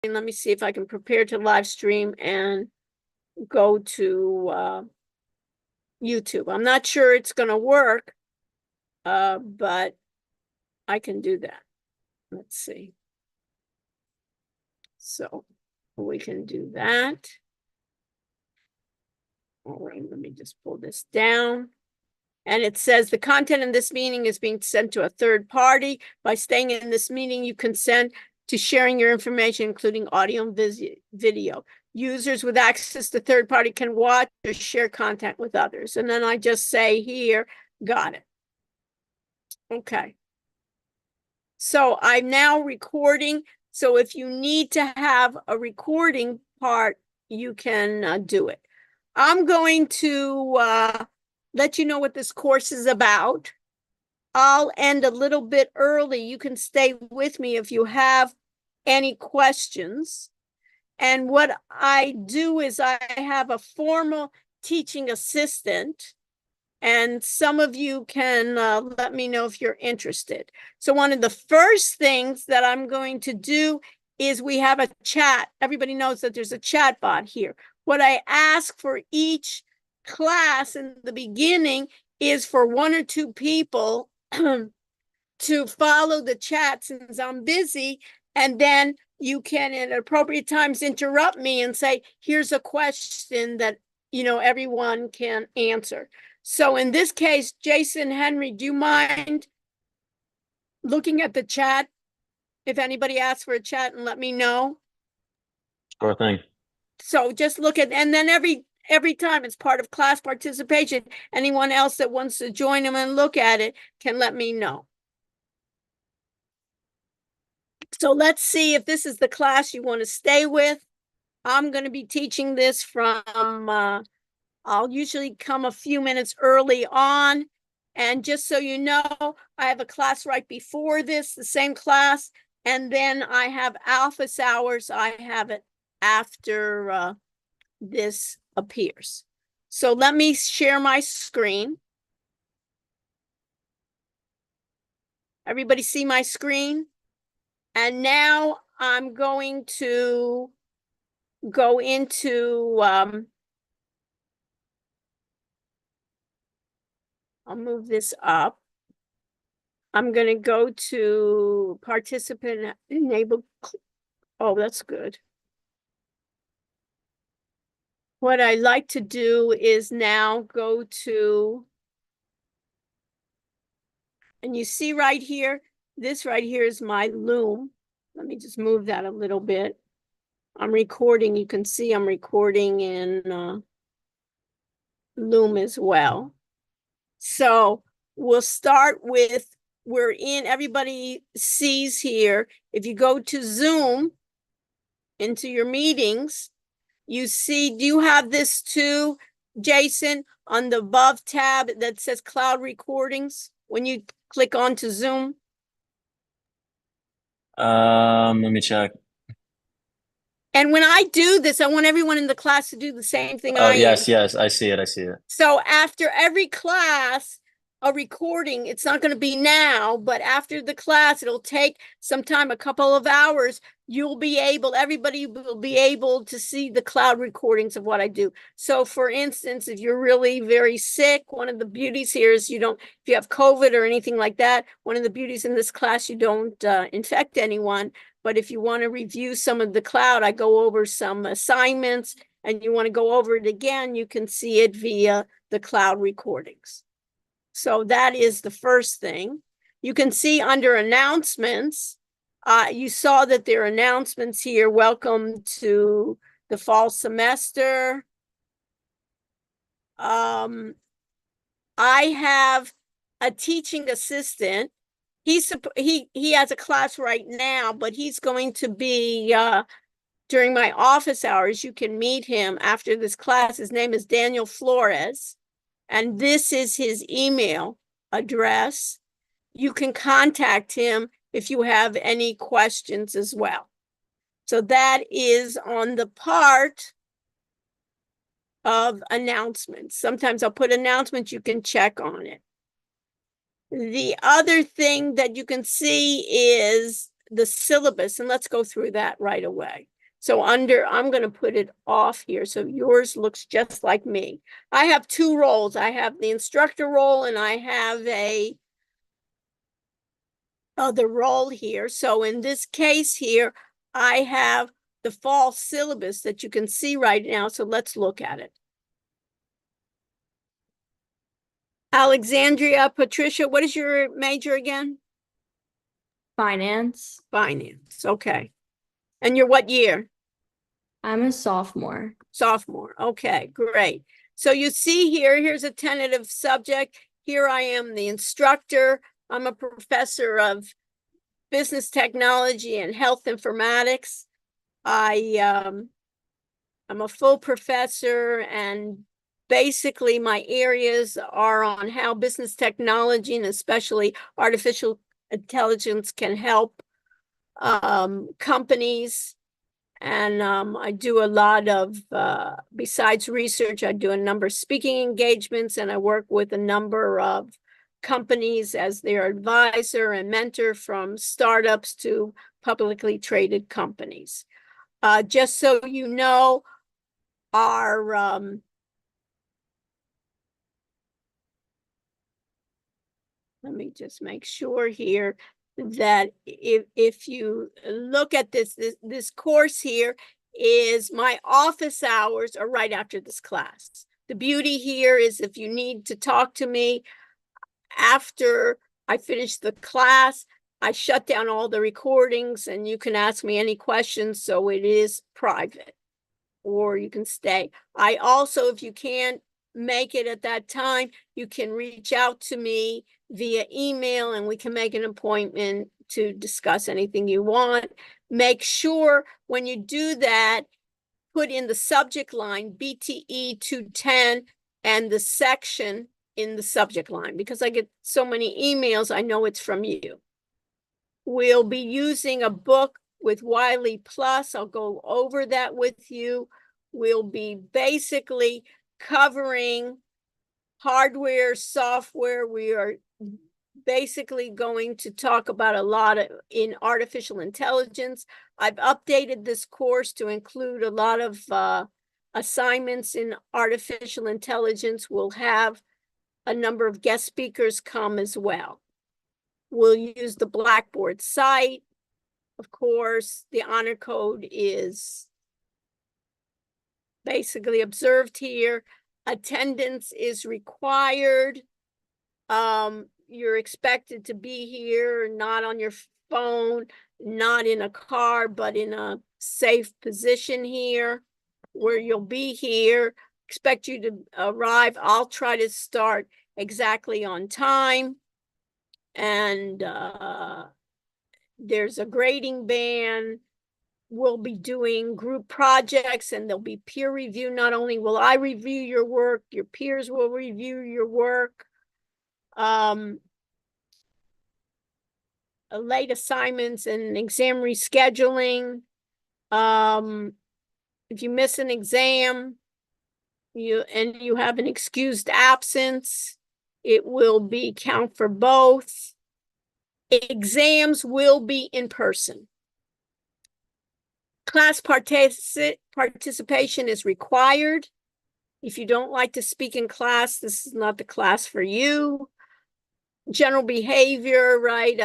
Let me see if I can prepare to live stream and go to YouTube. I'm not sure it's going to work, but I can do that. Let's see. So we can do that. All right, let me just pull this down. And it says the content in this meeting is being sent to a third party. By staying in this meeting, you consent to sharing your information, including audio and video. Users with access to third party can watch or share content with others. And then I just say here, got it. Okay. So I'm now recording. So if you need to have a recording part, you can do it. I'm going to let you know what this course is about. I'll end a little bit early. You can stay with me if you have any questions. And what I do is I have a formal teaching assistant, and some of you can let me know if you're interested. So one of the first things that I'm going to do is we have a chat. Everybody knows that there's a chat bot here. What I ask for each class in the beginning is for one or two people to follow the chat since I'm busy, and then you can at appropriate times interrupt me and say, here's a question that everyone can answer. So in this case, Jason, Henry, do you mind looking at the chat if anybody asks for a chat and let me know? Sure thing. So just look at, and then every time it's part of class participation, anyone else that wants to join them and look at it can let me know. So let's see if this is the class you want to stay with. I'm going to be teaching this from, I'll usually come a few minutes early on. And just so you know, I have a class right before this, the same class. And then I have office hours. I have it after this appears. So let me share my screen. Everybody see my screen? And now I'm going to go into, I'll move this up. I'm going to go to participant enable. Oh, that's good. What I like to do is now go to, and you see right here, this right here is my Loom. Let me just move that a little bit. I'm recording. You can see I'm recording in Loom as well. So we'll start with, everybody sees here, if you go to Zoom into your meetings, you see, do you have this too, Jason, on the above tab that says cloud recordings when you click onto Zoom? Let me check. And when I do this, I want everyone in the class to do the same thing Oh, I am. yes, I see it. So after every class, a recording, it's not going to be now, but after the class, it'll take some time, a couple of hours. Everybody will be able to see the cloud recordings of what I do. So for instance, if you're really very sick, one of the beauties here is if you have COVID or anything like that, one of the beauties in this class, you don't infect anyone. But if you want to review some of the cloud, I go over some assignments, and you want to go over it again, you can see it via the cloud recordings. So that is the first thing. You can see under announcements, you saw that there are announcements here. Welcome to the fall semester. I have a teaching assistant. He has a class right now, but he's going to be during my office hours. You can meet him after this class. His name is Daniel Flores, and this is his email address. You can contact him if you have any questions as well. So that is on the part of announcements. Sometimes I'll put announcements, you can check on it. The other thing that you can see is the syllabus, and let's go through that right away. So I'm going to put it off here. So yours looks just like me. I have two roles. I have the instructor role and I have a other role here. So in this case here, I have the fall syllabus that you can see right now. So let's look at it. Alexandria, Patricia, what is your major again? Finance. Finance. Okay. And you're what year? I'm a sophomore. Sophomore. Okay, great. So you see here, here's a tentative subject. Here I am, the instructor. I'm a professor of business technology and health informatics. I'm a full professor, and basically my areas are on how business technology and especially artificial intelligence can help companies. And I do a lot of, besides research, I do a number of speaking engagements, and I work with a number of companies as their advisor and mentor, from startups to publicly traded companies. Just so you know, our let me just make sure here that if you look at this course here, is my office hours are right after this class. The beauty here is if you need to talk to me after I finish the class, I shut down all the recordings and you can ask me any questions, so it is private, or you can stay. I also, if you can't make it at that time, you can reach out to me via email and we can make an appointment to discuss anything you want. Make sure when you do that, put in the subject line BTE 210 and the section in the subject line, because I get so many emails, I know it's from you. We'll be using a book with Wiley Plus. I'll go over that with you. We'll be basically covering hardware, software. We are basically going to talk about a lot in artificial intelligence. I've updated this course to include a lot of assignments in artificial intelligence. We'll have a number of guest speakers come as well. We'll use the Blackboard site. Of course, the honor code is basically observed here. Attendance is required. You're expected to be here, not on your phone, not in a car, but in a safe position here where you'll be here. Expect you to arrive. I'll try to start exactly on time. And there's a grading band. We'll be doing group projects and there'll be peer review. Not only will I review your work, your peers will review your work. Late assignments and exam rescheduling. If you miss an exam, you have an excused absence, it will be count for both. Exams will be in person. Class participation is required. If you don't like to speak in class, this is not the class for you. General behavior, right?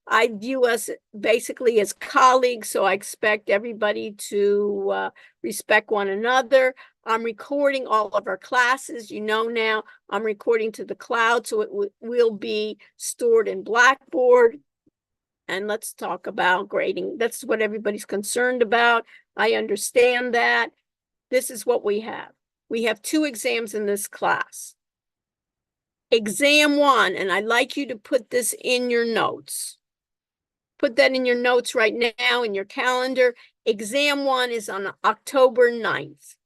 I view us basically as colleagues, so I expect everybody to respect one another. I'm recording all of our classes. You know now, I'm recording to the cloud, so it will be stored in Blackboard. And let's talk about grading. That's what everybody's concerned about. I understand that. This is what we have. We have 2 exams in this class. Exam 1, and I'd like you to put this in your notes. Put that in your notes right now in your calendar. Exam 1 is on October 9th.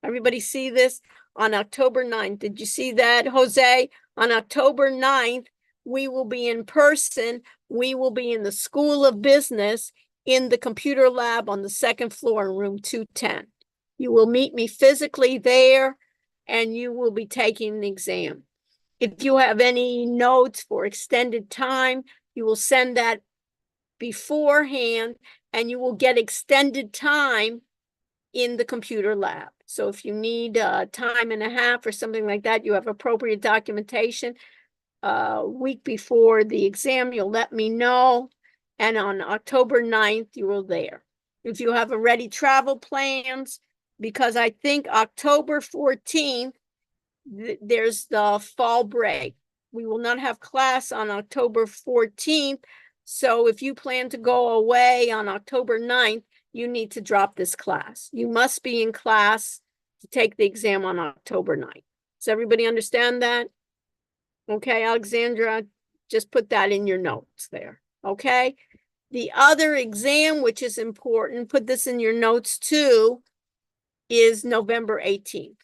Everybody see this? On October 9th. Did you see that, Jose? On October 9th, we will be in person. We will be in the School of Business in the computer lab on the 2nd floor in room 210. You will meet me physically there and you will be taking an exam. If you have any notes for extended time, you will send that beforehand and you will get extended time in the computer lab. So if you need time and a half or something like that, you have appropriate documentation. A week before the exam, you'll let me know. And on October 9th, you are there. If you have already travel plans, because I think October 14th, there's the fall break. We will not have class on October 14th. So if you plan to go away on October 9th, you need to drop this class. You must be in class to take the exam on October 9th. Does everybody understand that? Okay, Alexandra, just put that in your notes there, okay? The other exam, which is important, put this in your notes too, is November 18th.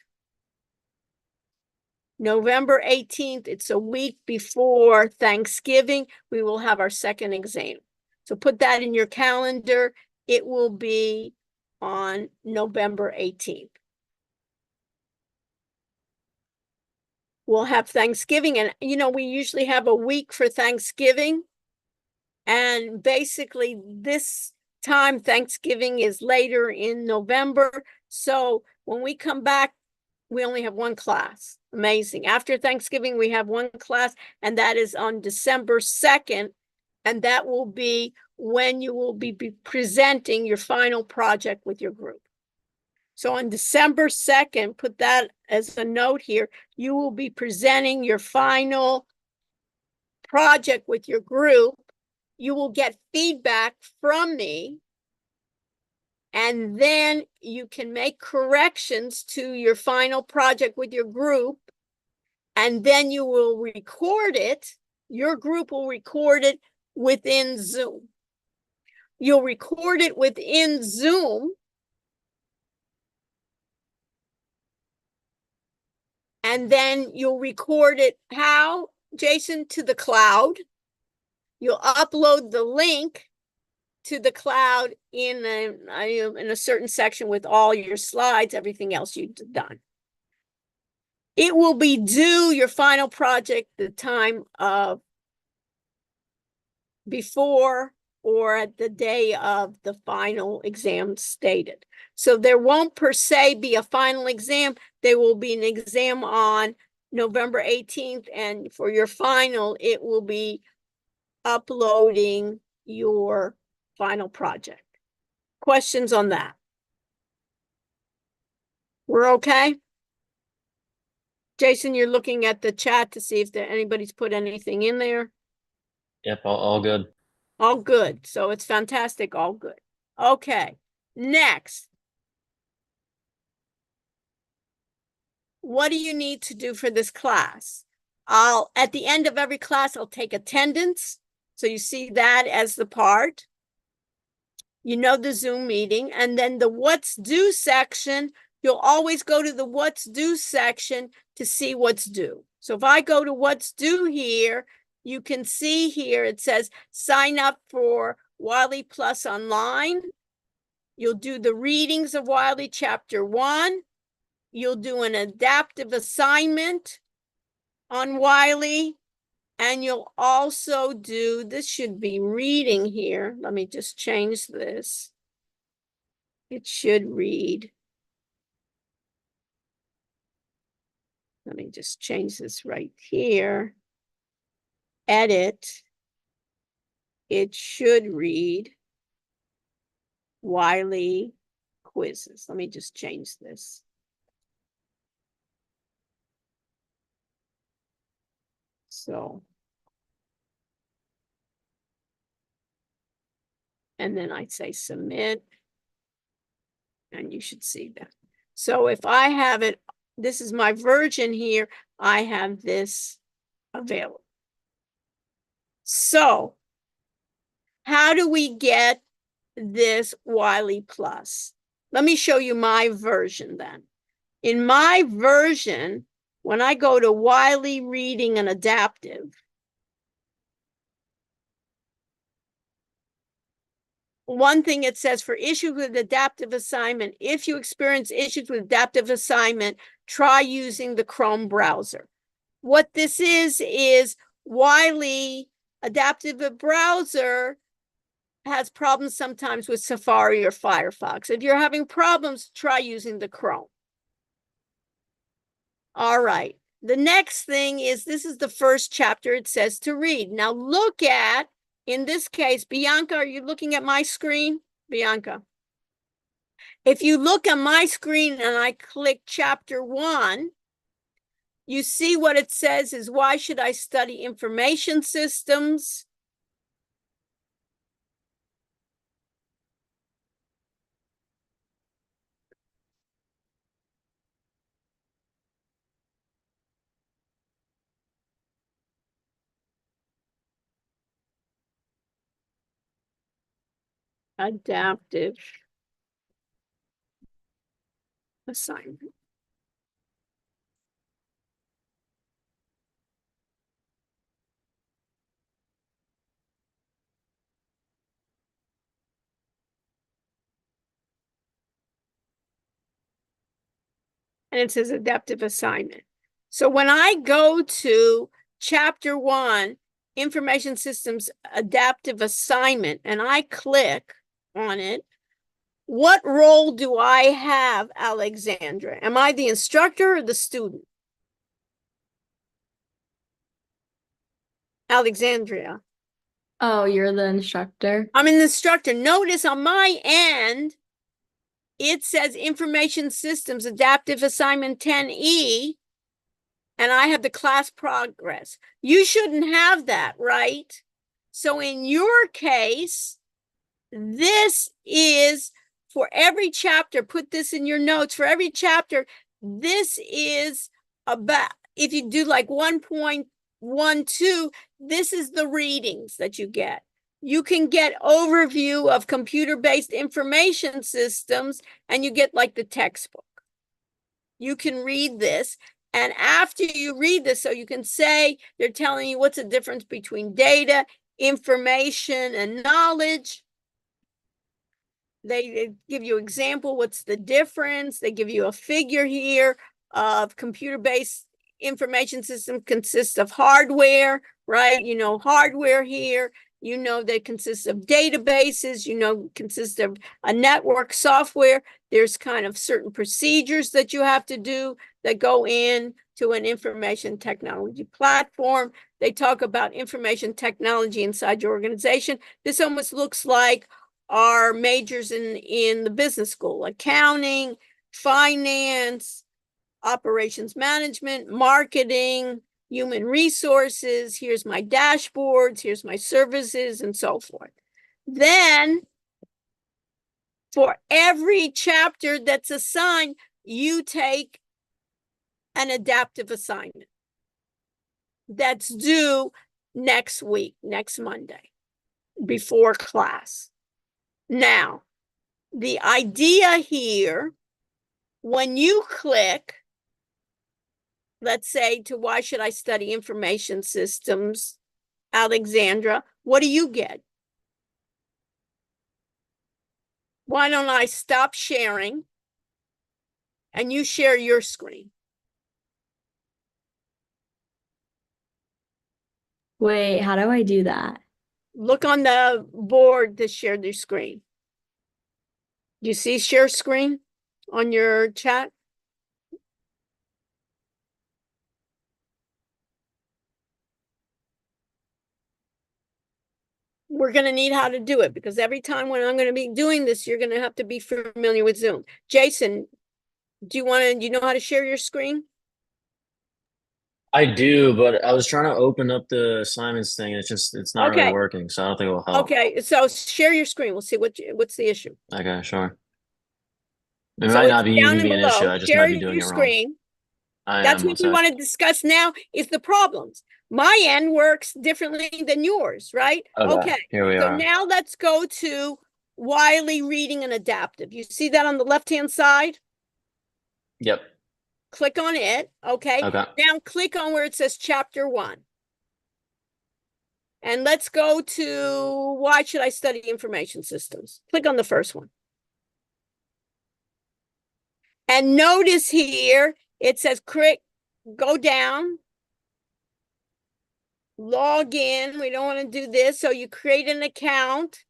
November 18th, it's a week before Thanksgiving, we will have our second exam. So put that in your calendar. It will be on November 18th. We'll have Thanksgiving, and we usually have a week for Thanksgiving. And basically this time, Thanksgiving is later in November. So when we come back, we only have one class. Amazing. After Thanksgiving, we have one class, and that is on December 2nd. And that will be when you will be presenting your final project with your group. So on December 2nd, put that as a note here, you will be presenting your final project with your group. You will get feedback from me, and then you can make corrections to your final project with your group, and then you will record it. Your group will record it within Zoom. You'll record it within Zoom, and then you'll record it how, Jason? To the cloud. You'll upload the link to the cloud in a certain section with all your slides, everything else you've done. It will be due, your final project, the time of before or at the day of the final exam stated. So there won't per se be a final exam. There will be an exam on November 18th, and for your final, it will be uploading your final project. Questions on that? We're okay? Jason, you're looking at the chat to see if anybody's put anything in there. Yep, all good. All good. So it's fantastic. All good. Okay. Next. What do you need to do for this class? At the end of every class, I'll take attendance. So you see that as the part. You know the Zoom meeting. And then the what's due section, you'll always go to the what's due section to see what's due. So if I go to what's due here, you can see here it says sign up for Wiley Plus Online. You'll do the readings of Wiley Chapter 1. You'll do an adaptive assignment on Wiley. And you'll also do, this should be reading here. Let me just change this. It should read. Let me just change this right here. Edit. It should read Wiley quizzes. Let me just change this. So, and then I'd say submit, and you should see that. So if I have it, this is my version here, I have this available. So how do we get this Wiley Plus? Let me show you my version then. In my version, when I go to Wiley Reading and Adaptive, one thing it says, for issues with adaptive assignment, if you experience issues with adaptive assignment, try using the Chrome browser. What this is Wiley Adaptive Browser has problems sometimes with Safari or Firefox. If you're having problems, try using the Chrome. All right. The next thing is, this is the first chapter it says to read. Now look at, in this case, Bianca, are you looking at my screen? Bianca. If you look at my screen and I click chapter 1, you see what it says is, why should I study information systems? Adaptive assignment. And it says adaptive assignment. So when I go to chapter 1, information systems adaptive assignment, and I click on it, what role do I have, Alexandra? Am I the instructor or the student? Alexandria. Oh, you're the instructor. I'm an instructor. Notice on my end, it says information systems adaptive assignment 10E, and I have the class progress. You shouldn't have that, right? So in your case, this is for every chapter, put this in your notes, for every chapter, this is about, if you do like 1.12, this is the readings that you get. You can get overview of computer-based information systems, and you get like the textbook. You can read this, and after you read this, so you can say, they're telling you what's the difference between data, information, and knowledge. They give you example, what's the difference? They give you a figure here of computer-based information system consists of hardware, right? You know, hardware here, you know, that consists of databases, you know, consists of a network software. There's kind of certain procedures that you have to do that go in to an information technology platform. They talk about information technology inside your organization. This almost looks like our majors in the business school: accounting, finance, operations management, marketing, human resources. Here's my dashboards, here's my services, and so forth. Then for every chapter that's assigned, you take an adaptive assignment that's due next week, next Monday, before class. Now, the idea here, when you click, let's say, to why should I study information systems, Alexandra, what do you get? Why don't I stop sharing and you share your screen? Wait, how do I do that? Look on the board to share their screen. You see share screen on your chat? We're going to need how to do it, because every time when I'm going to be doing this, you're going to have to be familiar with Zoom. Jason, do you know how to share your screen? I do, but I was trying to open up the assignments thing. It's not really Okay. working, so I don't think it will help. Okay, so share your screen. We'll see what's the issue. Okay, sure. It So might it's not be down even and be an issue. below. I just Share might be doing your it wrong. screen. I That's am. what we want to discuss now, is the problems. My end works differently than yours, right? Okay, here we So are. now let's go to Wiley Reading and Adaptive. You see that on the left-hand side? Yep. Click on it, okay? Okay. Now click on where it says Chapter 1. And let's go to why should I study information systems? Click on the first one. And notice here, it says go down, log in. We don't want to do this. So you create an account.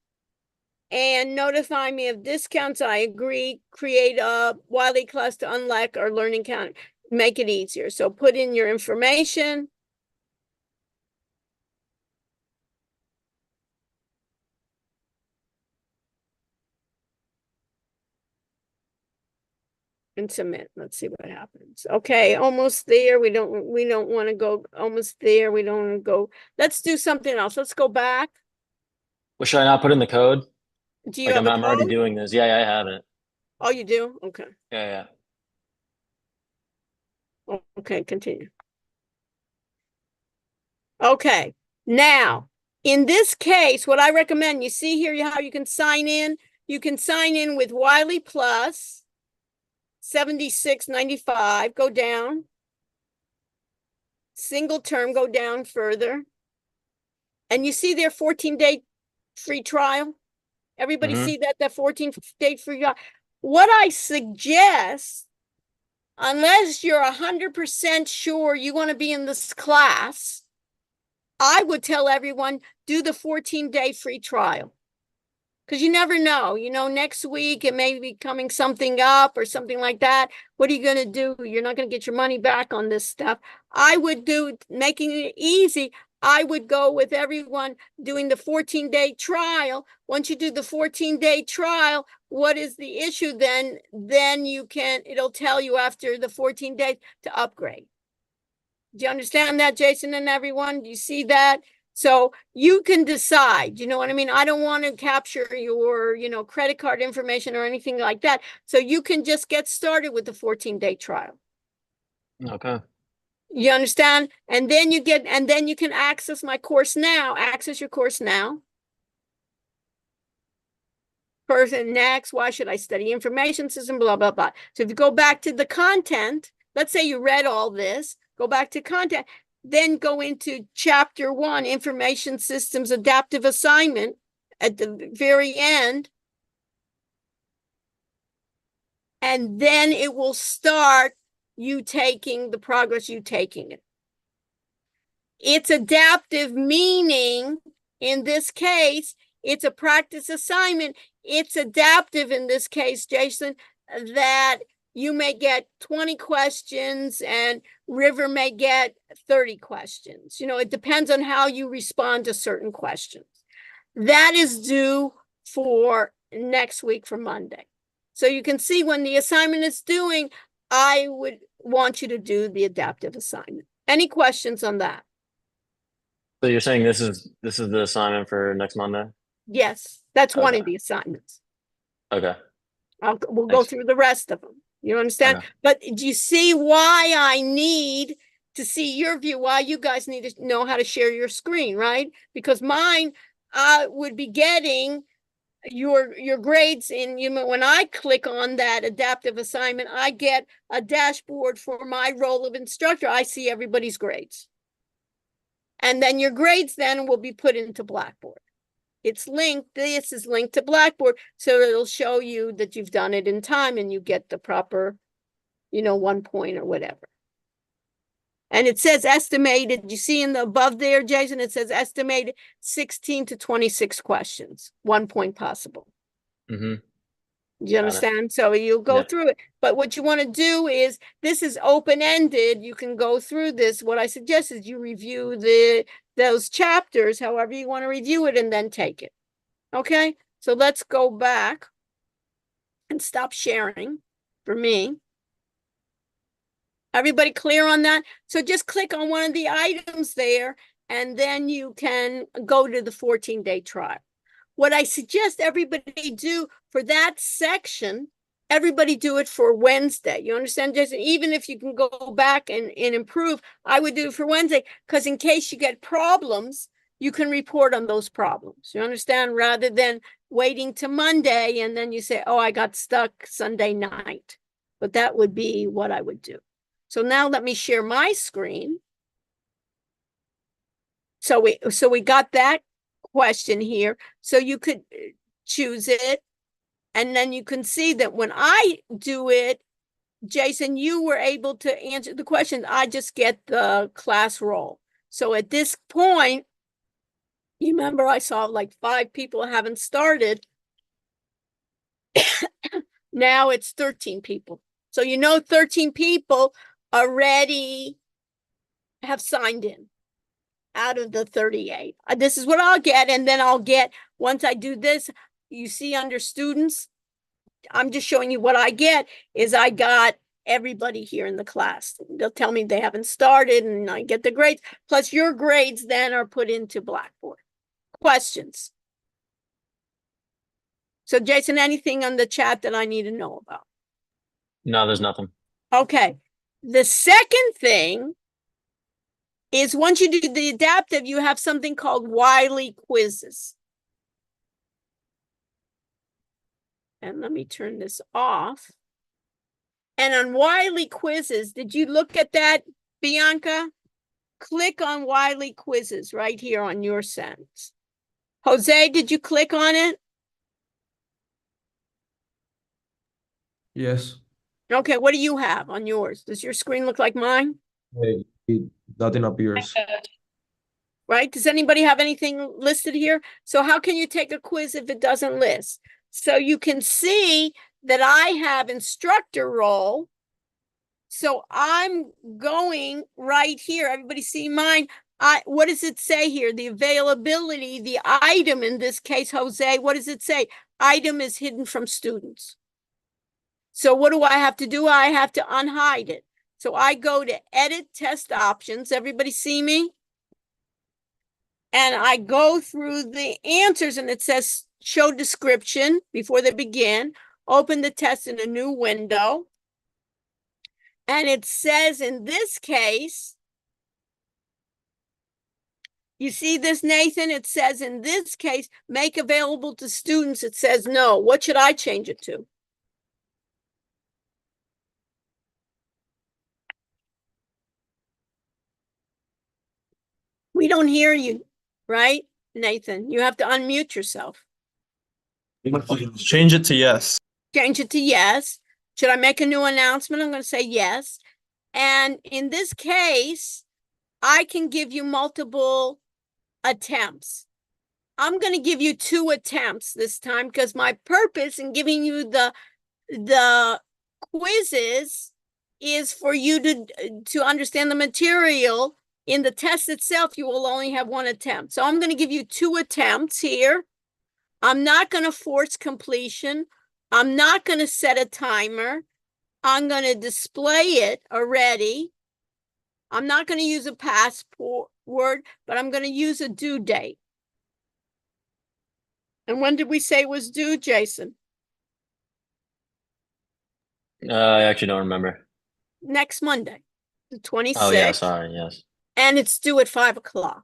and notify me of discounts. I agree. Create a Wiley class to unlock our learning count. Make it easier. So put in your information. And submit. Let's see what happens. Okay, almost there. We don't want to go almost there. We don't want to go. Let's do something else. Let's go back. Well, should I not put in the code? Do you Like have a I'm already code? doing this. Yeah, I have it. Oh, you do? Okay. Yeah. Okay, continue. Okay, now, in this case, what I recommend, you see here how you can sign in? You can sign in with Wiley Plus, 76.95, go down. Single term, go down further. And you see their 14-day free trial? Everybody Mhm. see that 14-day free trial? What I suggest, unless you're 100% sure you want to be in this class, I would tell everyone, do the 14-day free trial. Because you never know, next week it may be coming something up or something like that. What are you going to do? You're not going to get your money back on this stuff. I would do, making it easy, I would go with everyone doing the 14-day trial. Once you do the 14-day trial, what is the issue then? Then it'll tell you after the 14 days to upgrade. Do you understand that, Jason and everyone? Do you see that? So you can decide, you know what I mean? I don't want to capture your, credit card information or anything like that. So you can just get started with the 14-day trial. Okay. You understand? And then you can access my course now, access your course now. Person next, why should I study information system, blah, blah, blah. So if you go back to the content, let's say you read all this, go back to content, then go into chapter 1, information systems adaptive assignment at the very end. And then it will start you taking the progress you taking it. It's adaptive, meaning in this case, it's a practice assignment. It's adaptive in this case, Jason, that you may get 20 questions and River may get 30 questions. It depends on how you respond to certain questions. That is due for next week for Monday. So you can see when the assignment is doing, I would want you to do the adaptive assignment. Any questions on that? So you're saying this is the assignment for next Monday? Yes, that's one Okay. of the assignments. Okay. We'll go Thanks. through the rest of them. You understand? Okay. But do you see why I need to see your view? Why you guys need to know how to share your screen, right? Because mine would be getting your grades in, when I click on that adaptive assignment, I get a dashboard for my role of instructor. I see everybody's grades. And then your grades then will be put into Blackboard. It's linked, this is linked to Blackboard, so it'll show you that you've done it in time and you get the proper, 1 point or whatever. And it says estimated, you see in the above there, Jason, it says estimated 16 to 26 questions, 1 point possible. Mm-hmm. Do you understand? So you'll go through it. But what you want to do is, this is open-ended. You can go through this. What I suggest is you review those chapters, however you want to review it, and then take it. Okay? So let's go back and stop sharing for me. Everybody clear on that? So just click on one of the items there, and then you can go to the 14-day trial. What I suggest everybody do for that section, everybody do it for Wednesday. You understand, Jason? Even if you can go back and improve, I would do it for Wednesday, because in case you get problems, you can report on those problems. You understand? Rather than waiting to Monday and then you say, oh, I got stuck Sunday night. But that would be what I would do. So now let me share my screen. So we got that question here. So you could choose it. And then you can see that when I do it, Jason, you were able to answer the question. I just get the class roll. So at this point, you remember I saw like 5 people haven't started. Now it's 13 people. So 13 people already have signed in out of the 38. This is what I'll get, and then I'll get, once I do this, you see under students, I'm just showing you what I get, is I got everybody here in the class. They'll tell me they haven't started, and I get the grades, plus your grades then are put into Blackboard. Questions? So Jason, anything on the chat that I need to know about? No, there's nothing. Okay. The second thing is once you do the adaptive, you have something called Wiley quizzes. And let me turn this off. And on Wiley quizzes, did you look at that, Bianca? Click on Wiley quizzes right here on your sentence. Jose, did you click on it? Yes. Okay, what do you have on yours? Does your screen look like mine? Nothing appears. Right? Does anybody have anything listed here? So how can you take a quiz if it doesn't list? So you can see that I have instructor role. So I'm going right here. Everybody see mine? What does it say here? The availability, the item in this case, Jose, what does it say? Item is hidden from students. So what do I have to do? I have to unhide it. So I go to edit test options. Everybody see me? And I go through the answers and it says show description before they begin. Open the test in a new window. And it says in this case, you see this, Nathan? It says in this case, make available to students. It says no. What should I change it to? We don't hear you, right, Nathan? You have to unmute yourself. Change it to yes. Change it to yes. Should I make a new announcement? I'm going to say yes. And in this case, I can give you multiple attempts. I'm going to give you 2 attempts this time because my purpose in giving you the quizzes is for you to understand the material. In the test itself, you will only have 1 attempt. So I'm going to give you 2 attempts here. I'm not going to force completion. I'm not going to set a timer. I'm going to display it already. I'm not going to use a password, but I'm going to use a due date. And when did we say it was due, Jason? I actually don't remember. Next Monday, the 26th. Oh, yeah, sorry, yes. And it's due at 5 o'clock.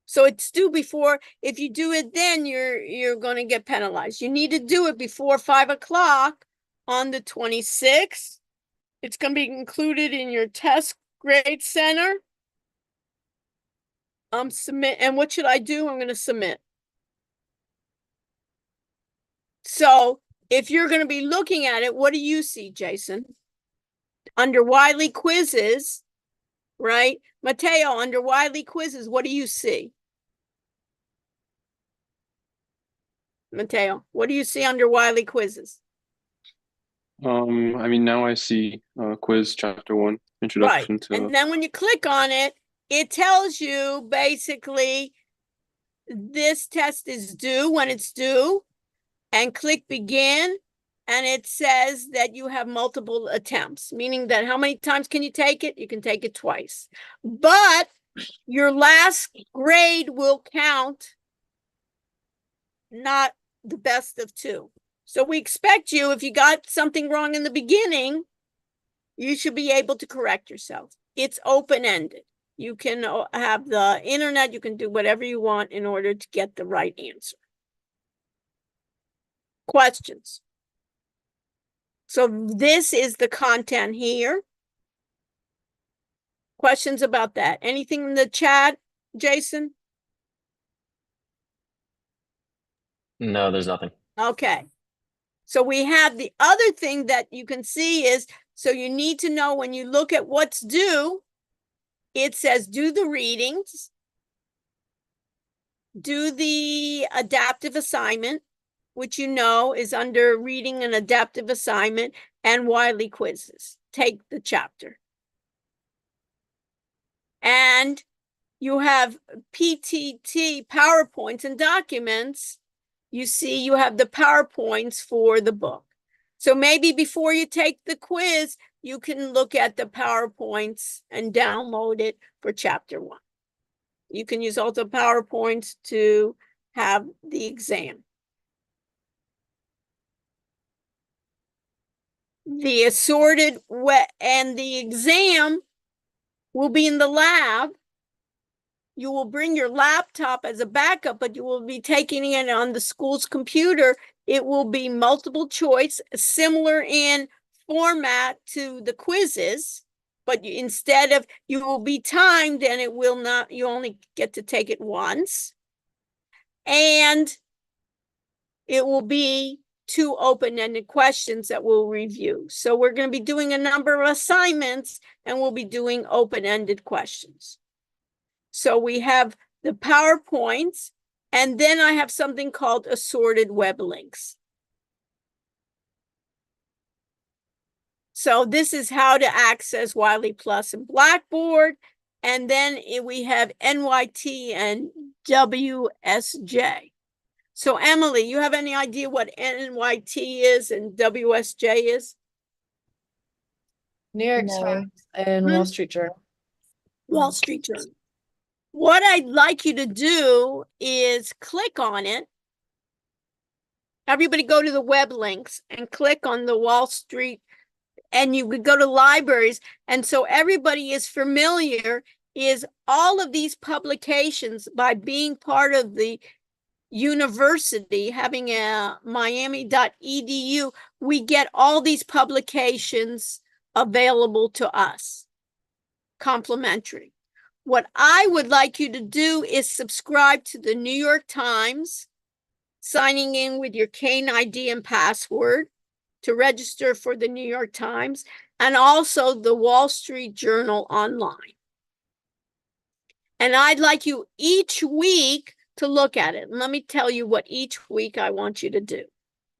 So it's due before, if you do it then, you're going to get penalized. You need to do it before 5 o'clock on the 26th. It's going to be included in your test grade center. Submit. And what should I do? I'm going to submit. So if you're going to be looking at it, what do you see, Jason? Under Wiley quizzes, right? Mateo, under Wiley quizzes, what do you see? Mateo, what do you see under Wiley quizzes? I mean, now I see quiz chapter 1, introduction to. And then when you click on it, it tells you basically this test is due when it's due, and click begin. And it says that you have multiple attempts, meaning that how many times can you take it? You can take it twice, but your last grade will count, not the best of 2. So we expect you, if you got something wrong in the beginning, you should be able to correct yourself. It's open-ended. You can have the internet, you can do whatever you want in order to get the right answer. Questions? So this is the content here. Questions about that? Anything in the chat, Jason? No, there's nothing. Okay. So we have the other thing that you can see is, so you need to know when you look at what's due, it says do the readings, do the adaptive assignment, which you know is under reading and adaptive assignment, and Wiley quizzes. Take the chapter. And you have PTT PowerPoints and documents. You see, you have the PowerPoints for the book. So maybe before you take the quiz, you can look at the PowerPoints and download it for chapter 1. You can use also PowerPoints to have the exam. The assorted and the exam will be in the lab. You will bring your laptop as a backup, but you will be taking it on the school's computer. It will be multiple choice, similar in format to the quizzes, but instead of, you will be timed and it will not, you only get to take it once. And it will be 2 open-ended questions that we'll review. So we're going to be doing a number of assignments and we'll be doing open-ended questions. So we have the PowerPoints, and then I have something called assorted web links. So this is how to access Wiley Plus and Blackboard. And then we have NYT and WSJ. So Emily, you have any idea what NYT is and WSJ is? New York No. Times and Wall Street Journal. Wall Street Journal. What I'd like you to do is click on it. Everybody go to the web links and click on the Wall Street, and you could go to libraries. And so everybody is familiar, is all of these publications, by being part of the university, having a miami.edu, we get all these publications available to us, complimentary. What I would like you to do is subscribe to the New York Times, signing in with your Kane ID and password to register for the New York Times, and also the Wall Street Journal online. And I'd like you each week to look at it. And let me tell you what each week I want you to do.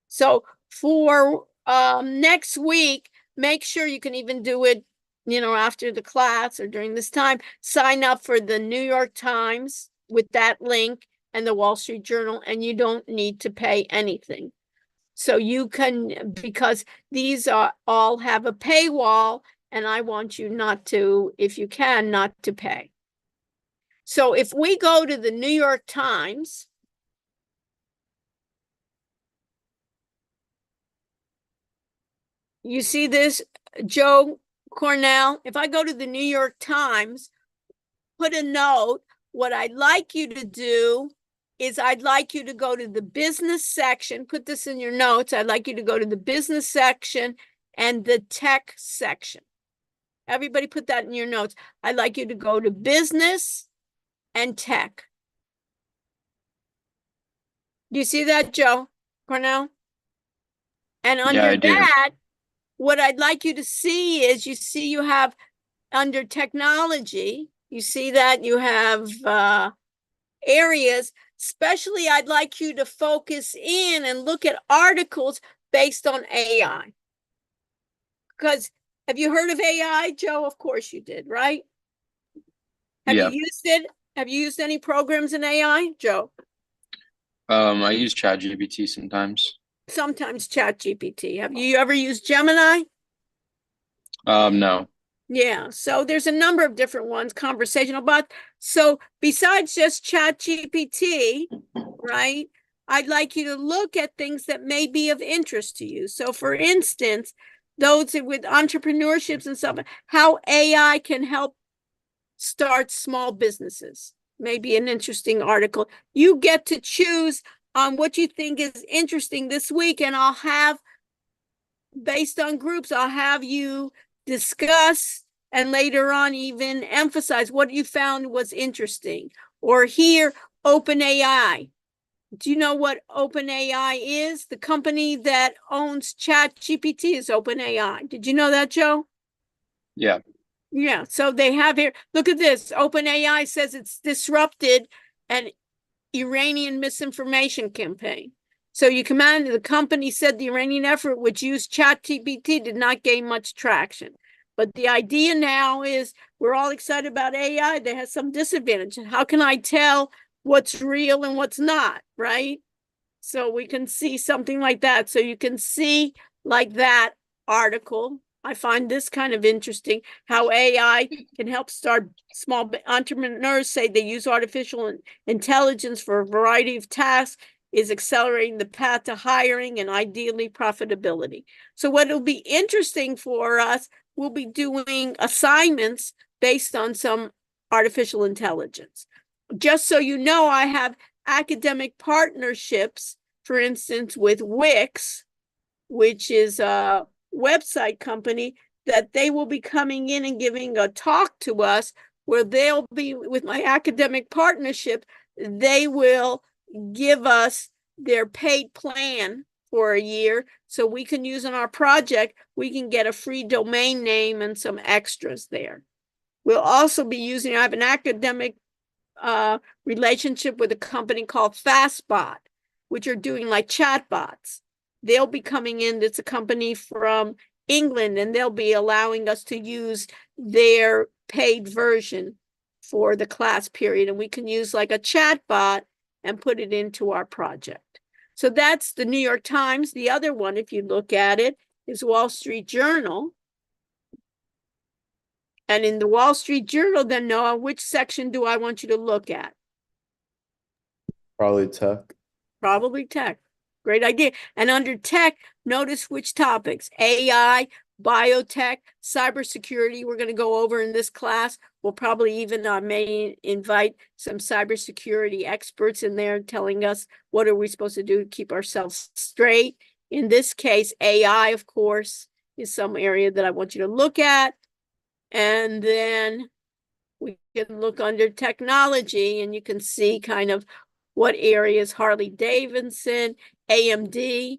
So for next week, make sure you can even do it, you know, after the class or during this time. Sign up for the New York Times with that link and the Wall Street Journal, and you don't need to pay anything. So you can, because these are all have a paywall, and I want you not to, if you can, not to pay. So if we go to the New York Times, you see this, Joe Cornell? If I go to the New York Times, put a note, what I'd like you to do is I'd like you to go to the business section, put this in your notes. I'd like you to go to the business section and the tech section. Everybody put that in your notes. I'd like you to go to business and tech. Do you see that, Joe Cornell? And Yeah, under I do. that, what I'd like you to see is, you see you have under technology, you see that you have areas. Especially, I'd like you to focus in and look at articles based on AI. Because have you heard of AI, Joe? Of course you did, right? Have Yeah. you used it? Have you used any programs in AI, Joe? I use ChatGPT sometimes. Sometimes ChatGPT. Have you ever used Gemini? No. Yeah, so there's a number of different ones, conversational bots. So besides just ChatGPT, right, I'd like you to look at things that may be of interest to you. So for instance, those with entrepreneurships and stuff, how AI can help start small businesses. Maybe an interesting article. You get to choose on what you think is interesting this week, and I'll have, based on groups, I'll have you discuss and later on even emphasize what you found was interesting. Or here, OpenAI. Do you know what OpenAI is? The company that owns ChatGPT is OpenAI. Did you know that, Joe? Yeah. Yeah, so they have here, look at this. OpenAI says it's disrupted an Iranian misinformation campaign. So you command the company said the Iranian effort, which used ChatGPT, did not gain much traction. But the idea now is we're all excited about AI. That has some disadvantage. How can I tell what's real and what's not, right? So we can see something like that. So you can see like that article. I find this kind of interesting, how AI can help start small entrepreneurs say they use artificial intelligence for a variety of tasks, is accelerating the path to hiring and ideally profitability. So what will be interesting for us, we'll be doing assignments based on some artificial intelligence. Just so you know, I have academic partnerships, for instance, with Wix, which is a website company, that they will be coming in and giving a talk to us where they'll be, with my academic partnership, they will give us their paid plan for a year so we can use in our project. We can get a free domain name and some extras there. We'll also be using, I have an academic relationship with a company called Fastbot, which are doing like chatbots. They'll be coming in. It's a company from England, and they'll be allowing us to use their paid version for the class period. And we can use like a chatbot and put it into our project. So that's the New York Times. The other one, if you look at it, is Wall Street Journal. And in the Wall Street Journal, then, Noah, which section do I want you to look at? Probably tech. Probably tech. Great idea. And under tech, notice which topics: AI, biotech, cybersecurity. We're going to go over in this class. We'll probably even may invite some cybersecurity experts in there telling us what are we supposed to do to keep ourselves straight. In this case, AI, of course, is some area that I want you to look at. And then we can look under technology, and you can see kind of what areas: Harley Davidson, AMD.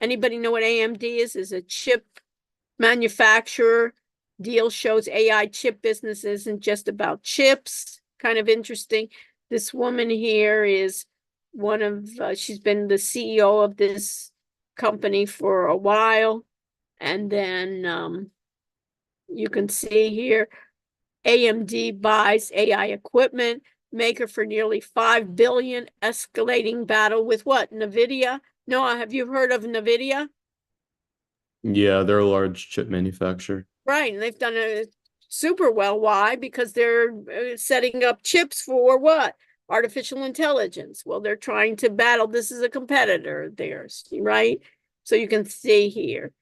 Anybody know what AMD is? Is a chip manufacturer. Deal shows AI chip business isn't just about chips. Kind of interesting. This woman here is one of, she's been the CEO of this company for a while. And then you can see here, AMD buys AI equipment maker for nearly $5 billion, escalating battle with what? NVIDIA? Noah, have you heard of NVIDIA? Yeah, they're a large chip manufacturer. Right, and they've done it super well. Why? Because they're setting up chips for what? Artificial intelligence. Well, they're trying to battle. This is a competitor of theirs, right? So you can see here.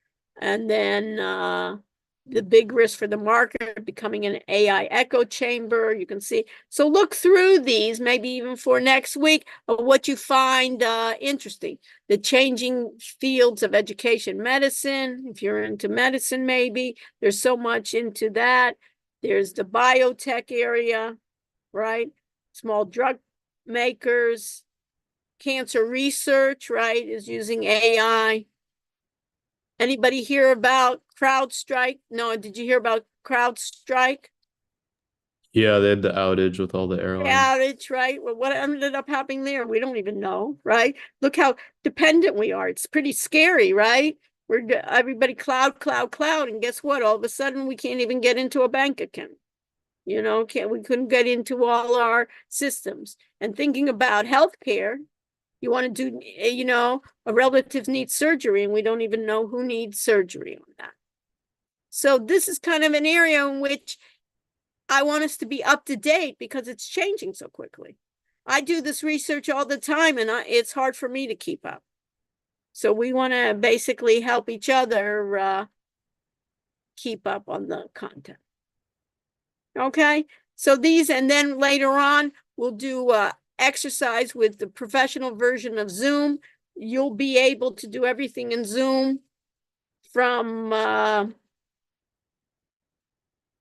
And then the big risk for the market, becoming an AI echo chamber. You can see. So look through these, maybe even for next week, of what you find interesting. The changing fields of education, medicine, if you're into medicine, maybe. There's so much into that. There's the biotech area, right? Small drug makers, cancer research, right, is using AI. Anybody hear about CrowdStrike? No, did you hear about CrowdStrike? Yeah, they had the outage with all the airlines. Outage, right? Well, what ended up happening there? We don't even know, right? Look how dependent we are. It's pretty scary, right? We're everybody cloud, and guess what? All of a sudden, we can't even get into a bank account. You know, we couldn't get into all our systems. And thinking about healthcare, you want to do, you know, a relative needs surgery, and we don't even know who needs surgery on that. So this is kind of an area in which I want us to be up to date because it's changing so quickly. I do this research all the time, and it's hard for me to keep up. So we want to basically help each other keep up on the content. Okay, so these, and then later on, we'll do exercise with the professional version of Zoom. You'll be able to do everything in Zoom, from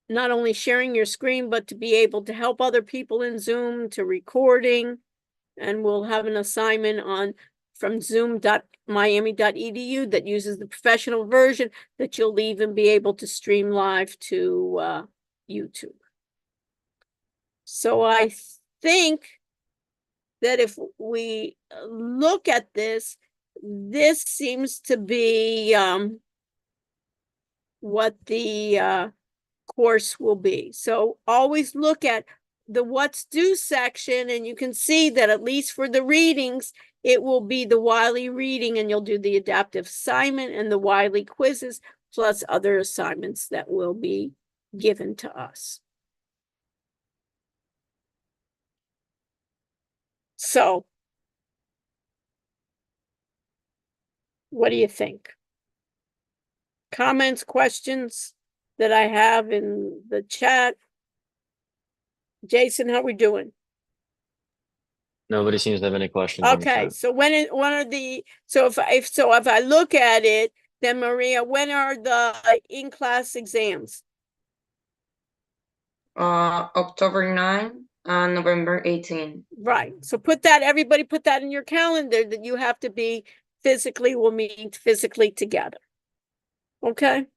not only sharing your screen, but to be able to help other people in Zoom, to recording. And we'll have an assignment on from zoom.miami.edu that uses the professional version that you'll even be able to stream live to YouTube. So I think that if we look at this, this seems to be what the course will be. So always look at the what's due section, and you can see that at least for the readings, it will be the Wiley reading, and you'll do the adaptive assignment and the Wiley quizzes, plus other assignments that will be given to us. So, what do you think? Comments, questions that I have in the chat? Jason, how we doing? Nobody seems to have any questions on the Okay, chat. so when it, one of the, so if I look at it, then Maria, when are the in-class exams? October 9 and November 18. Right, so put that, everybody put that in your calendar that you have to be physically, we'll meet physically together. Okay?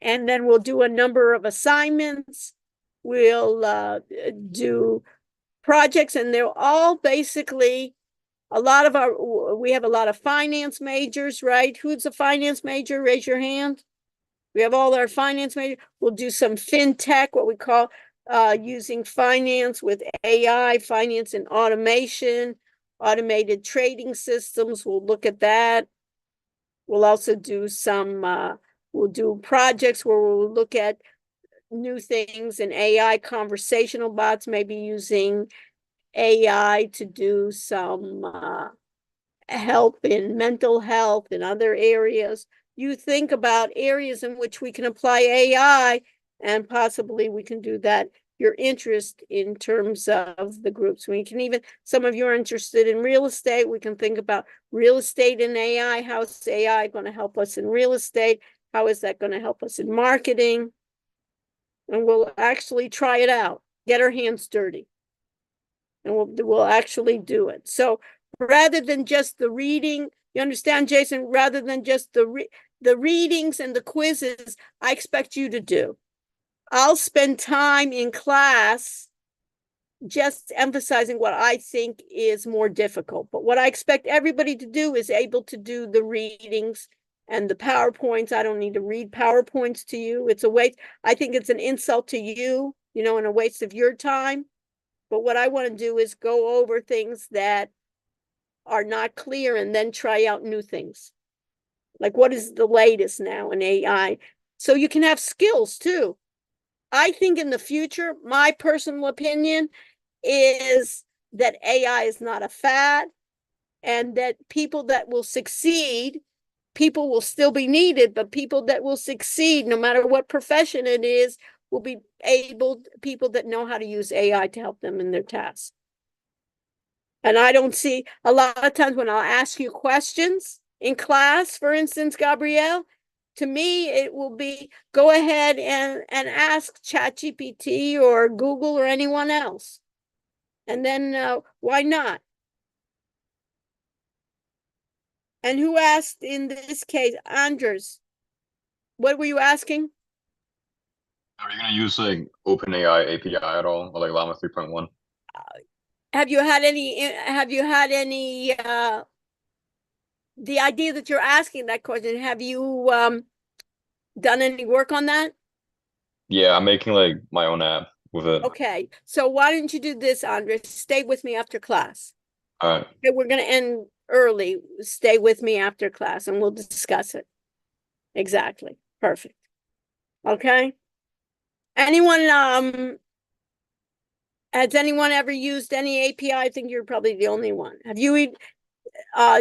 And then we'll do a number of assignments. We'll do projects, and they're all basically we have a lot of finance majors, right? Who's a finance major? Raise your hand. We have all our finance majors. We'll do some fintech, what we call using finance with AI, finance and automation, automated trading systems. We'll look at that. We'll also do we'll do projects where we'll look at new things in AI, conversational bots, maybe using AI to do some help in mental health and other areas. You think about areas in which we can apply AI, and possibly we can do that. Your interest in terms of the groups. We can even, some of you are interested in real estate. We can think about real estate and AI. How is AI going to help us in real estate? How is that going to help us in marketing? And we'll actually try it out, get our hands dirty. And we'll actually do it. So rather than just the reading, you understand, Jason, rather than just the readings and the quizzes, I expect you to do. I'll spend time in class just emphasizing what I think is more difficult. But what I expect everybody to do is able to do the readings and the PowerPoints. I don't need to read PowerPoints to you. It's a waste. I think it's an insult to you, and a waste of your time. But what I want to do is go over things that are not clear and then try out new things. Like what is the latest now in AI? So you can have skills too. I think in the future, my personal opinion is that AI is not a fad, and that people that will succeed, people will still be needed, but people that will succeed, no matter what profession it is, will be people that know how to use AI to help them in their tasks. And I don't see, a lot of times when I'll ask you questions in class, for instance, Gabrielle, to me, it will be, go ahead and ask ChatGPT or Google or anyone else. And then why not? And who asked in this case? Andres, what were you asking? Are you going to use like OpenAI API at all, or like Llama 3.1? Have you had any, the idea that you're asking that question, have you done any work on that? Yeah, I'm making like my own app with it. Okay, so why don't you do this, Andres? Stay with me after class. All right. Okay, we're going to end early. Stay with me after class and we'll discuss it. Exactly. Perfect. Okay. Anyone, has anyone ever used any API? I think you're probably the only one. Have you,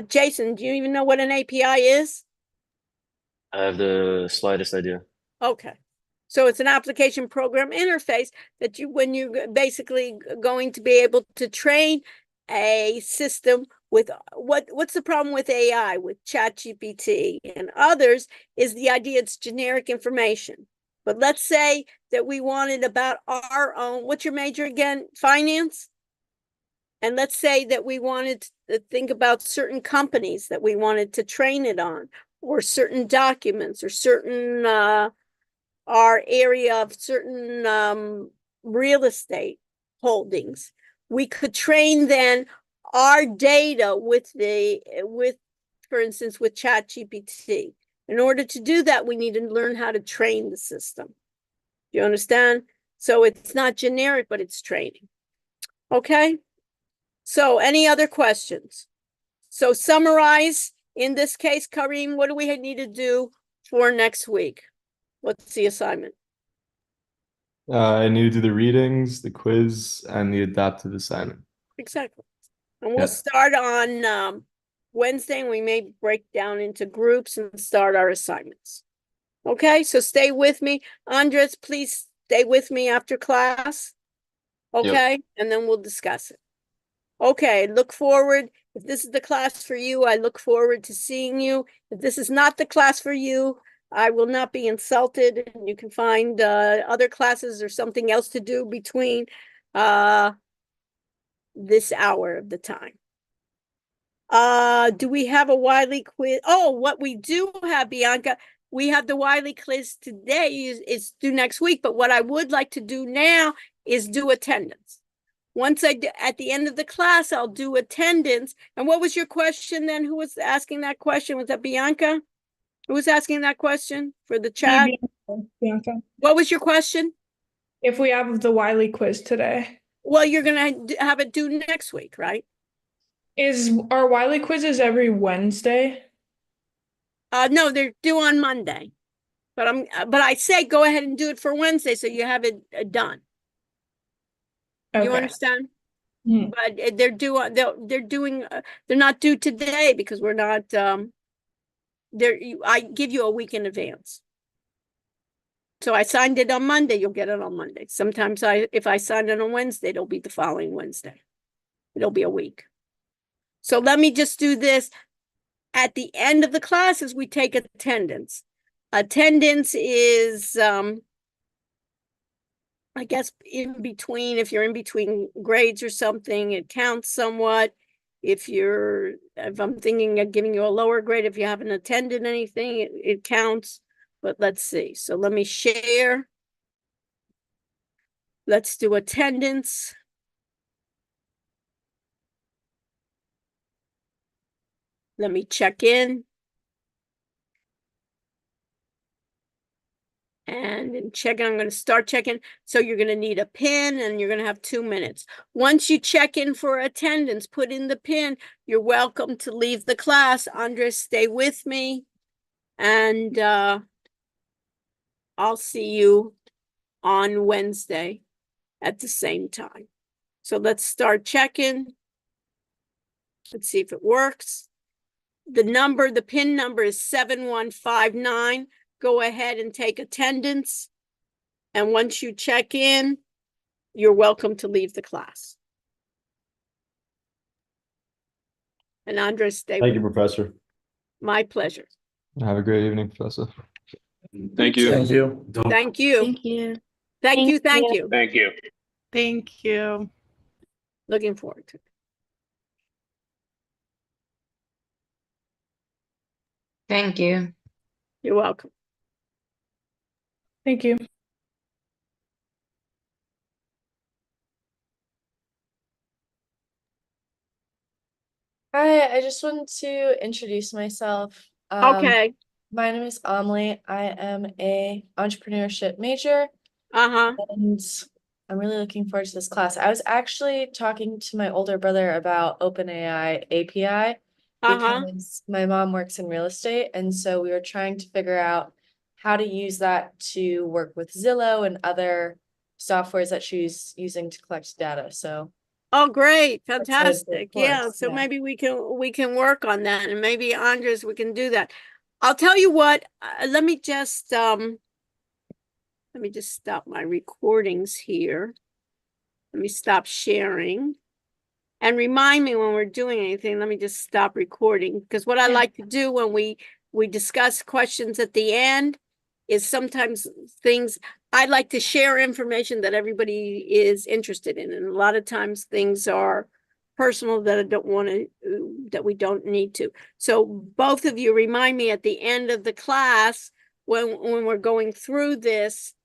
Jason, do you even know what an API is? I have the slightest idea. Okay. So it's an application program interface that when you're basically going to be able to train a system with what's the problem with AI, with ChatGPT and others, is the idea it's generic information. But let's say that we wanted about our own, what's your major again? Finance? And let's say that we wanted to think about certain companies that we wanted to train it on, or certain documents, or certain our area of certain real estate holdings. We could train then our data with for instance, with ChatGPT. In order to do that, we need to learn how to train the system. You understand? So it's not generic, but it's training. Okay? So any other questions? So summarize, in this case, Kareem, what do we need to do for next week? What's the assignment? I need to do the readings, the quiz, and the adaptive assignment. Exactly. And we'll Yeah. start on Wednesday, and we may break down into groups and start our assignments. Okay, so stay with me. Andres, please stay with me after class. Okay, and then we'll discuss it. Okay, look forward. If this is the class for you, I look forward to seeing you. If this is not the class for you, I will not be insulted. You can find other classes or something else to do between this hour of the time. Do we have a Wiley quiz? Oh, what we do have, Bianca, we have the Wiley quiz today is due next week, but what I would like to do now is do attendance. Once at the end of the class, I'll do attendance. And what was your question then? Who was asking that question? Was that Bianca? Who was asking that question for the chat? Bianca. What was your question? If we have the Wiley quiz today, Well, you're going to have it due next week, right? is our Wiley quizzes every Wednesday? No, they're due on Monday. But I say go ahead and do it for Wednesday so you have it done. Okay. You understand? Mhm. But they're due on they're not due today because we're not I give you a week in advance. So I signed it on Monday, you'll get it on Monday. Sometimes if I sign it on Wednesday, it'll be the following Wednesday. It'll be a week. So let me just do this. At the end of the classes, we take attendance. Attendance is I guess in between, if you're in between grades or something, it counts somewhat. If I'm thinking of giving you a lower grade, if you haven't attended anything, it counts. But let's see. So let me share. Let's do attendance. Let me check in. And in checking, I'm going to start checking. So you're going to need a pin and you're going to have 2 minutes. Once you check in for attendance, put in the pin. You're welcome to leave the class. Andres, stay with me. And I'll see you on Wednesday at the same time. So let's start checking. Let's see if it works. The pin number is 7159. Go ahead and take attendance. And once you check in, you're welcome to leave the class. And Andres, stay Thank you, with me. Professor. My pleasure. Have a great evening, Professor. Thank you. Thank you. Thank you. Thank you. Thank you. Thank you. Thank you. Thank you. Looking forward to it. Thank you. You're welcome. Thank you. Hi, I just wanted to introduce myself. Okay. My name is Amelie. I am a entrepreneurship major, Uh-huh. and I'm really looking forward to this class. I was actually talking to my older brother about OpenAI API Uh-huh. because my mom works in real estate, and so we were trying to figure out how to use that to work with Zillow and other softwares that she's using to collect data. So Oh, great. excited for the Fantastic. Yeah. course, So yeah. maybe we can work on that, and maybe Andres, we can do that. I'll tell you what, let me just stop my recordings here. Let me stop sharing. And remind me when we're doing anything, let me just stop recording. Because what I Yeah. like to do when we discuss questions at the end is sometimes I like to share information that everybody is interested in. And a lot of times things are personal that I don't want to, that we don't need to. So both of you remind me at the end of the class when we're going through this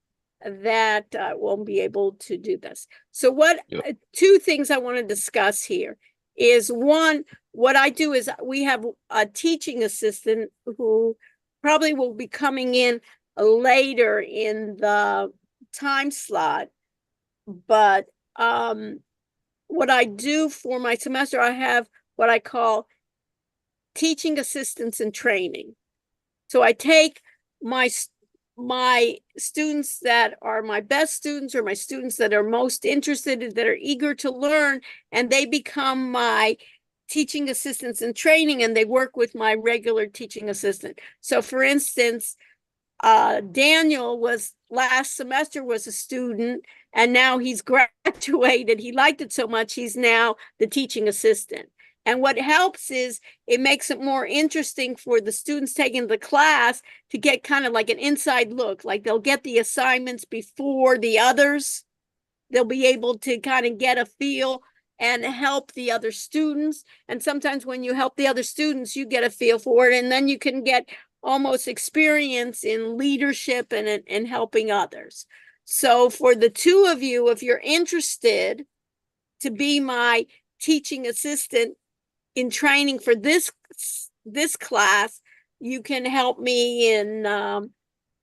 that I won't be able to do this. So what, Yep. 2 things I want to discuss here is one, what I do is we have a teaching assistant who probably will be coming in later in the time slot. But what I do for my semester, I have what I call teaching assistants in training. So I take my students that are my best students, or my students that are most interested, that are eager to learn, and they become my teaching assistants in training, and they work with my regular teaching assistant. So for instance, Daniel was last semester was a student, and now he's graduated. He liked it so much, he's now the teaching assistant. And what helps is it makes it more interesting for the students taking the class to get kind of like an inside look, like they'll get the assignments before the others. They'll be able to kind of get a feel and help the other students. And sometimes when you help the other students, you get a feel for it, and then you can get almost experience in leadership and in helping others. So for the two of you, if you're interested to be my teaching assistant in training for this class, you can help me in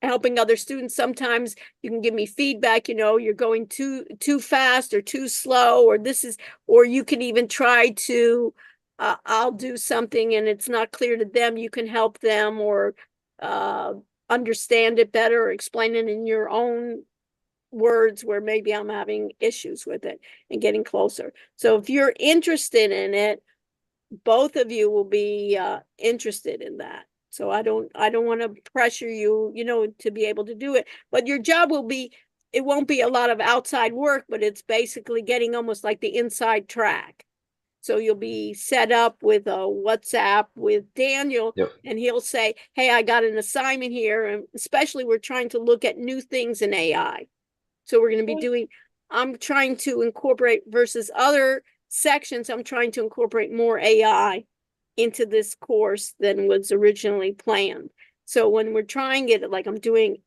helping other students. Sometimes you can give me feedback, you're going too fast or too slow, or you can even try to, I'll do something and it's not clear to them, you can help them or understand it better, or explain it in your own words where maybe I'm having issues with it, and getting closer. So if you're interested in it, both of you will be interested in that. So I don't want to pressure you, to be able to do it. But your job will be, it won't be a lot of outside work, but it's basically getting almost like the inside track. So you'll be set up with a WhatsApp with Daniel, Yep. and he'll say, hey, I got an assignment here. And especially we're trying to look at new things in AI. So we're going to be I'm trying to incorporate versus other sections, I'm trying to incorporate more AI into this course than was originally planned. So when we're trying it, like I'm doing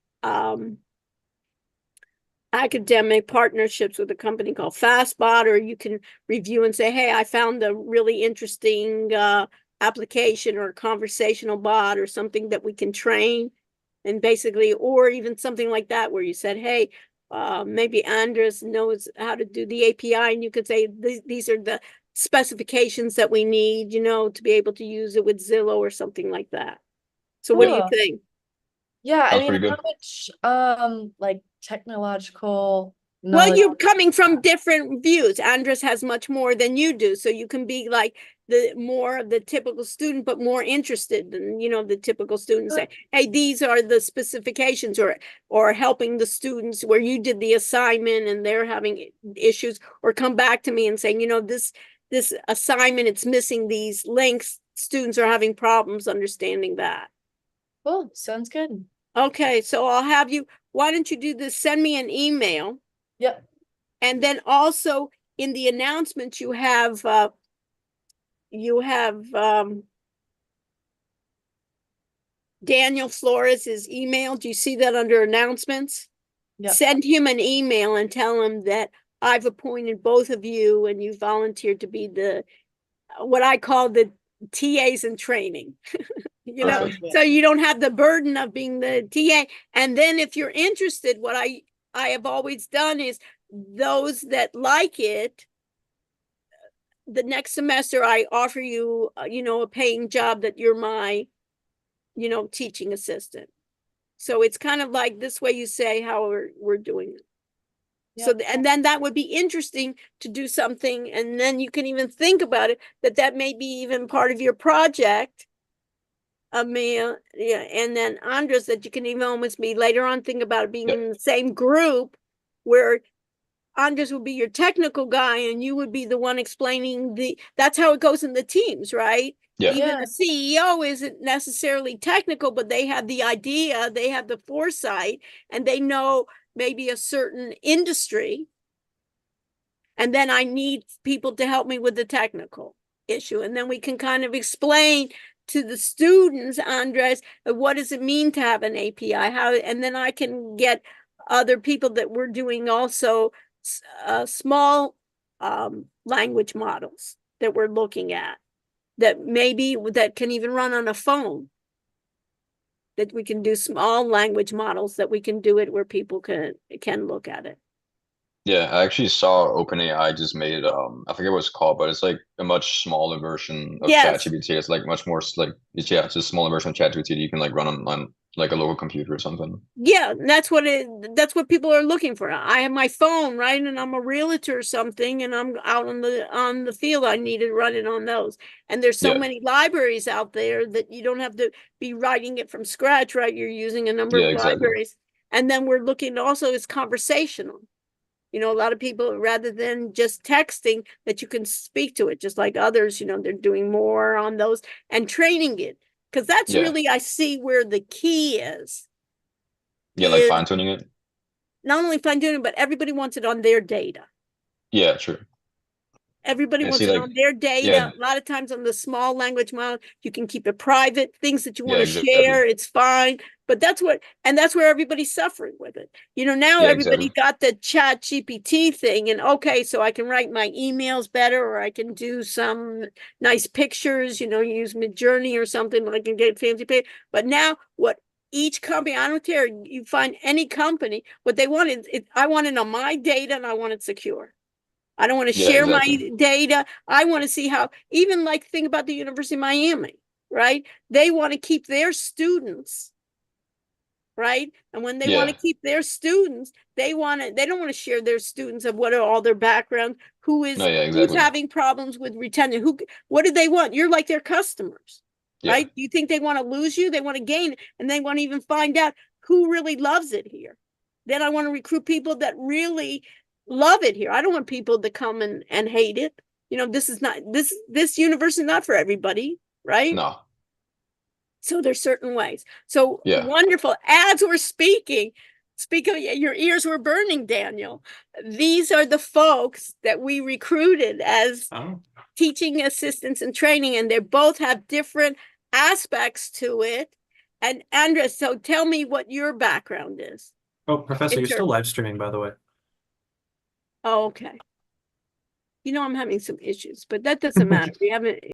academic partnerships with a company called Fastbot, or you can review and say, hey, I found a really interesting application or a conversational bot or something that we can train. And basically, or even something like that, where you said, hey, maybe Andres knows how to do the API, and you could say, these are the specifications that we need, to be able to use it with Zillow or something like that. So what do you Cool. think? Yeah, I Sounds mean, pretty how good. much like technological Well, knowledge? you're coming from different views. Andres has much more than you do. So you can be like the more of the typical student, but more interested than, the typical student. Say, hey, these are the specifications, or helping the students where you did the assignment and they're having issues, or come back to me and saying, this assignment, it's missing these links. Students are having problems understanding that. Cool, sounds good. Okay, so I'll have you, why don't you do this? Send me an email. Yep. And then also in the announcements, you have Daniel Flores' email. Do you see that under announcements? Yep. Send him an email and tell him that I've appointed both of you and you volunteered to be what I call the TAs in training. Perfect. So you don't have the burden of being the TA. And then if you're interested, what I have always done is, those that like it, the next semester I offer you, a paying job that you're my, teaching assistant. So it's kind of like this way you say how we're doing it. So, and then that would be interesting to do something, and then you can even think about it, that may be even part of your project. Yeah, and then Andres, that you can even almost be later on think about it being in the same group, where Andres would be your technical guy and you would be the one explaining that's how it goes in the teams, right? Yeah. Even the CEO isn't necessarily technical, but they have the idea, they have the foresight, and they know maybe a certain industry. And then I need people to help me with the technical issue. And then we can kind of explain to the students, Andres, what does it mean to have an API? And then I can get other people that we're doing also small language models. that we're looking at that maybe that can even run on a phone. That we can do small language models that we can do it where people can look at it. Yeah, I actually saw OpenAI just made I forget what it's called, but it's like a much smaller version of Yes. ChatGPT. It's like much more like it's just a smaller version of ChatGPT that you can like run on like a local computer or something. Yeah, that's what people are looking for. I have my phone, right? And I'm a realtor or something, and I'm out on the field. I need to run it on those. And there's so Yeah. many libraries out there that you don't have to be writing it from scratch, right? You're using a number Yeah, of exactly. libraries. And then we're looking also as conversational. You know, a lot of people, rather than just texting, that you can speak to it, just like others, you know, they're doing more on those and training it. Because that's Yeah. really, I see where the key is. Yeah, like is fine tuning it. Not only fine tuning, but everybody wants it on their data. Yeah, true. Everybody And wants see, it like, on their data. yeah. A lot of times on the small language model, you can keep it private, things that you want Yeah, to exactly. share, it's fine. But that's where everybody's suffering with it. You know, now Yeah, everybody exactly. got the chat GPT thing, and okay, so I can write my emails better, or I can do some nice pictures, you know, use Midjourney or something, I can get fancy pay. But now what each company, I don't care, you find any company, what they want is I want it on my data and I want it secure. I don't want to Yeah, share exactly. my data. I want to see how, even like think about the University of Miami, right? They want to keep their students, right? And when they want to Yeah. keep their students, they don't want to share their students of what are all their backgrounds, No, yeah, who's exactly. having problems with retention, what do they want? You're like their customers, Yeah. right? Do you think they want to lose you? They want to gain, and they want to even find out who really loves it here. Then I want to recruit people that really love it here. I don't want people to come and hate it. You know, this universe is not for everybody, right? No. So there's certain ways. So Yeah. wonderful. As we're speaking, your ears were burning, Daniel. These are the folks that we recruited as teaching assistants and training, and they both have different aspects to it. And Andres, so tell me what your background is. Oh, Professor, In you're still terms- live streaming, by the way. Oh, okay. You know, I'm having some issues, but that doesn't matter. We haven't